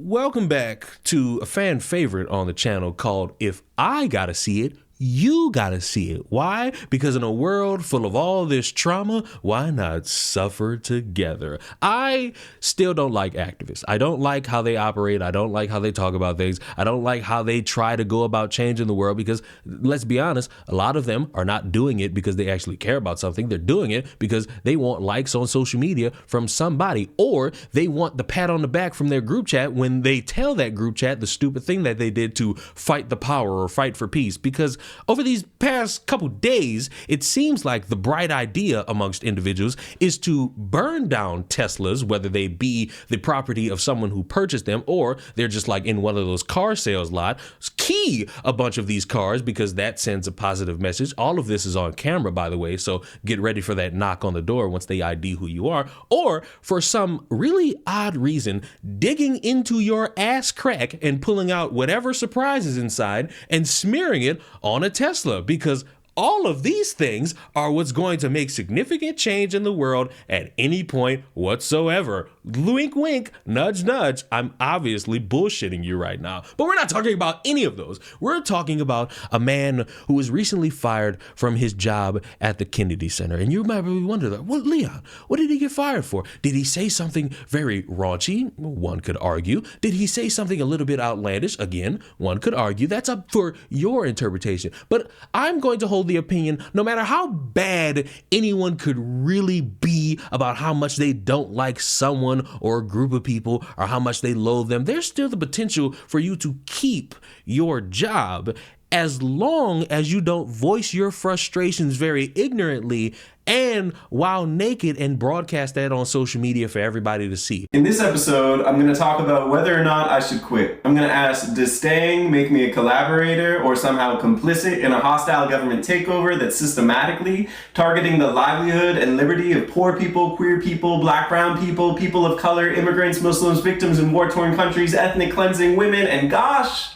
Welcome back to a fan favorite on the channel called If I Gotta See It, You Gotta See It. Why? Because in a world full of all this trauma, why not suffer together? I still don't like activists. I don't like how they operate. I don't like how they talk about things. I don't like how they try to go about changing the world because, let's be honest, a lot of them are not doing it because they actually care about something. They're doing it because they want likes on social media from somebody, or they want the pat on the back from their group chat when they tell that group chat the stupid thing that they did to fight the power or fight for peace. Because over these past couple days, it seems like the bright idea amongst individuals is to burn down Teslas, whether they be the property of someone who purchased them or they're just like in one of those car sales lots, key a bunch of these cars because that sends a positive message. All of this is on camera, by the way, so get ready for that knock on the door once they ID who you are. Or for some really odd reason, digging into your ass crack and pulling out whatever surprise is inside and smearing it on a Tesla, because all of these things are what's going to make significant change in the world at any point whatsoever. Wink, wink, nudge, nudge. I'm obviously bullshitting you right now, but we're not talking about any of those. We're talking about a man who was recently fired from his job at the Kennedy Center. And you might be wondering, well, Leon, what did he get fired for? Did he say something very raunchy? One could argue. Did he say something a little bit outlandish? Again, one could argue. That's up for your interpretation. But I'm going to hold the opinion, no matter how bad anyone could really be about how much they don't like someone or a group of people or how much they loathe them, there's still the potential for you to keep your job as long as you don't voice your frustrations very ignorantly and while naked and broadcast that on social media for everybody to see. In this episode, I'm going to talk about whether or not I should quit. I'm going to ask, does staying make me a collaborator or somehow complicit in a hostile government takeover that's systematically targeting the livelihood and liberty of poor people, queer people, black, brown people, people of color, immigrants, Muslims, victims in war-torn countries, ethnic cleansing, women, and gosh,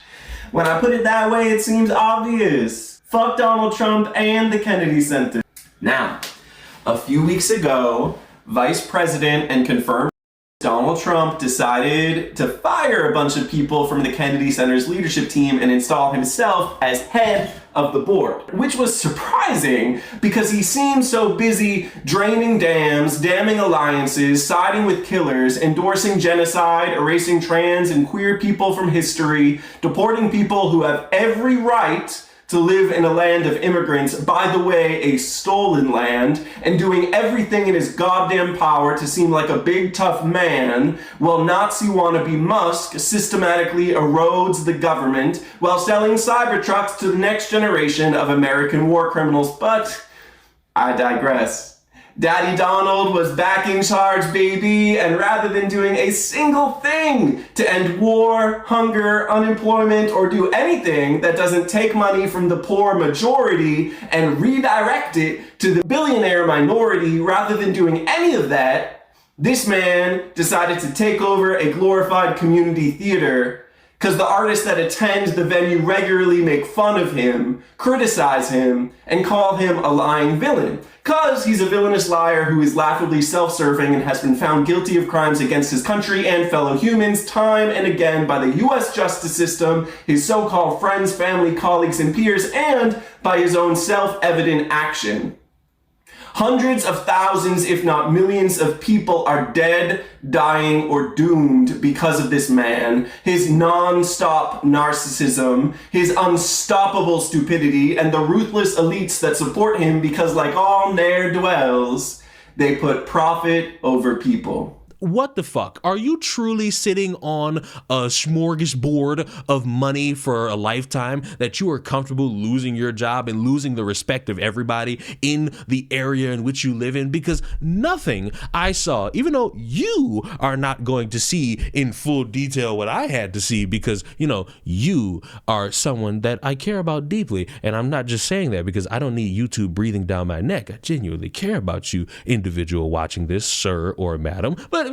when I put it that way, it seems obvious. Fuck Donald Trump and the Kennedy Center. Now, a few weeks ago, Vice President and confirmed Donald Trump decided to fire a bunch of people from the Kennedy Center's leadership team and install himself as head of the board, which was surprising because he seemed so busy draining dams, damming alliances, siding with killers, endorsing genocide, erasing trans and queer people from history, deporting people who have every right to live in a land of immigrants, by the way, a stolen land, and doing everything in his goddamn power to seem like a big tough man, while Nazi wannabe Musk systematically erodes the government while selling Cybertrucks to the next generation of American war criminals. But I digress. Daddy Donald was back in charge, baby, and rather than doing a single thing to end war, hunger, unemployment, or do anything that doesn't take money from the poor majority and redirect it to the billionaire minority, rather than doing any of that, this man decided to take over a glorified community theater because the artists that attend the venue regularly make fun of him, criticize him, and call him a lying villain. Because he's a villainous liar who is laughably self-serving and has been found guilty of crimes against his country and fellow humans time and again by the US justice system, his so-called friends, family, colleagues, and peers, and by his own self-evident action. Hundreds of thousands, if not millions of people are dead, dying, or doomed because of this man, his non-stop narcissism, his unstoppable stupidity, and the ruthless elites that support him because, like all ne'er-do-wells, they put profit over people. What the fuck? Are you truly sitting on a smorgasbord of money for a lifetime that you are comfortable losing your job and losing the respect of everybody in the area in which you live in? Because nothing I saw, even though you are not going to see in full detail what I had to see because, you know, you are someone that I care about deeply. And I'm not just saying that because I don't need YouTube breathing down my neck. I genuinely care about you, individual watching this, sir or madam. But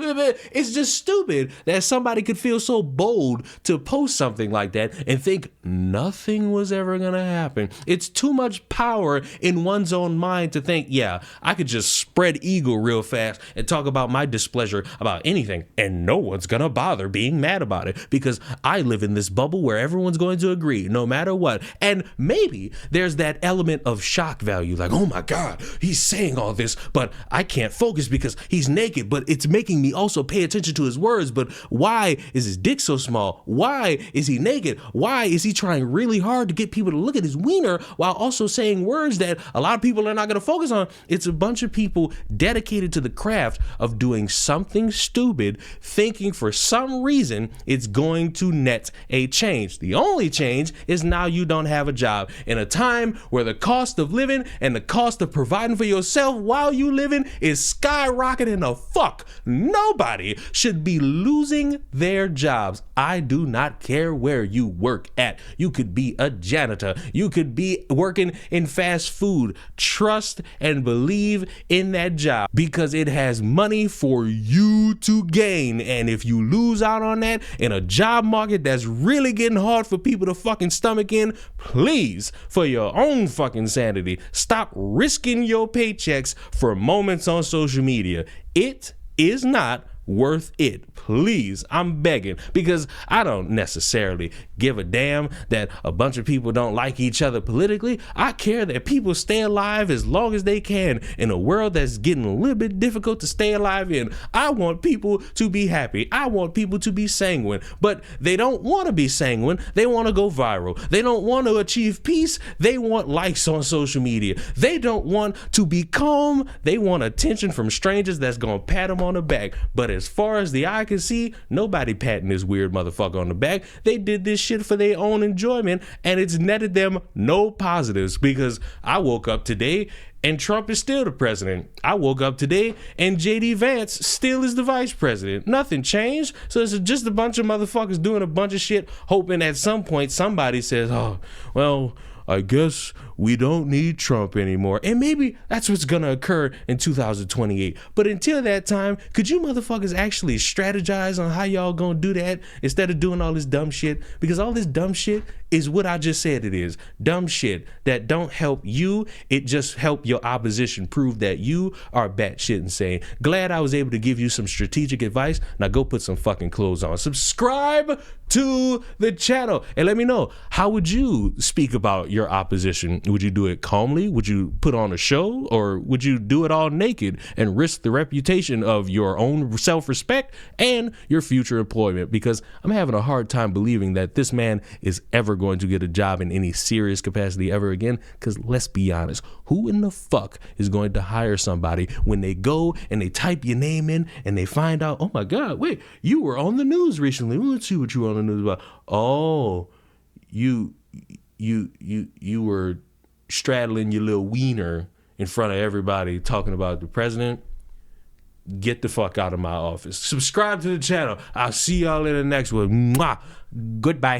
It's just stupid that somebody could feel so bold to post something like that and think nothing was ever going to happen. It's too much power in one's own mind to think, yeah, I could just spread ego real fast and talk about my displeasure about anything and no one's going to bother being mad about it because I live in this bubble where everyone's going to agree no matter what. And maybe there's that element of shock value, like, oh my God, he's saying all this, but I can't focus because he's naked, but it's making me also pay attention to his words. But why is his dick so small? Why is he naked? Why is he trying really hard to get people to look at his wiener while also saying words that a lot of people are not going to focus on? It's a bunch of people dedicated to the craft of doing something stupid, thinking for some reason it's going to net a change. The only change is now you don't have a job. In a time where the cost of living and the cost of providing for yourself while you living is skyrocketing the fuck. Nobody should be losing their jobs. I do not care where you work at. You could be a janitor. You could be working in fast food. Trust and believe in that job because it has money for you to gain. And if you lose out on that in a job market that's really getting hard for people to fucking stomach in, please, for your own fucking sanity, stop risking your paychecks for moments on social media. It is not worth it. Please, I'm begging, because I don't necessarily give a damn that a bunch of people don't like each other politically. I care that people stay alive as long as they can in a world that's getting a little bit difficult to stay alive in. I want people to be happy. I want people to be sanguine, but they don't want to be sanguine. They want to go viral. They don't want to achieve peace. They want likes on social media. They don't want to be calm. They want attention from strangers that's going to pat them on the back. But as far as the eye can see, nobody patting this weird motherfucker on the back. They did this shit for their own enjoyment, and it's netted them no positives, because I woke up today and Trump is still the president. I woke up today and JD Vance still is the vice president. Nothing changed. So it's just a bunch of motherfuckers doing a bunch of shit, hoping at some point somebody says, oh, well, I guess we don't need Trump anymore. And maybe that's what's going to occur in 2028. But until that time, could you motherfuckers actually strategize on how y'all going to do that instead of doing all this dumb shit? Because all this dumb shit is what I just said it is. Dumb shit that don't help you. It just help your opposition prove that you are batshit insane. Glad I was able to give you some strategic advice. Now go put some fucking clothes on. Subscribe to the channel and let me know, how would you speak about your opposition? Would you do it calmly? Would you put on a show? Or would you do it all naked and risk the reputation of your own self-respect and your future employment? Because I'm having a hard time believing that this man is ever going to get a job in any serious capacity ever again. Because let's be honest, who in the fuck is going to hire somebody when they go and they type your name in and they find out, oh my God, wait, you were on the news recently. Well, let's see what you were on the news about. Oh, you were straddling your little wiener in front of everybody talking about the president. Get the fuck out of my office. Subscribe to the channel. I'll see y'all in the next one. Mwah. Goodbye.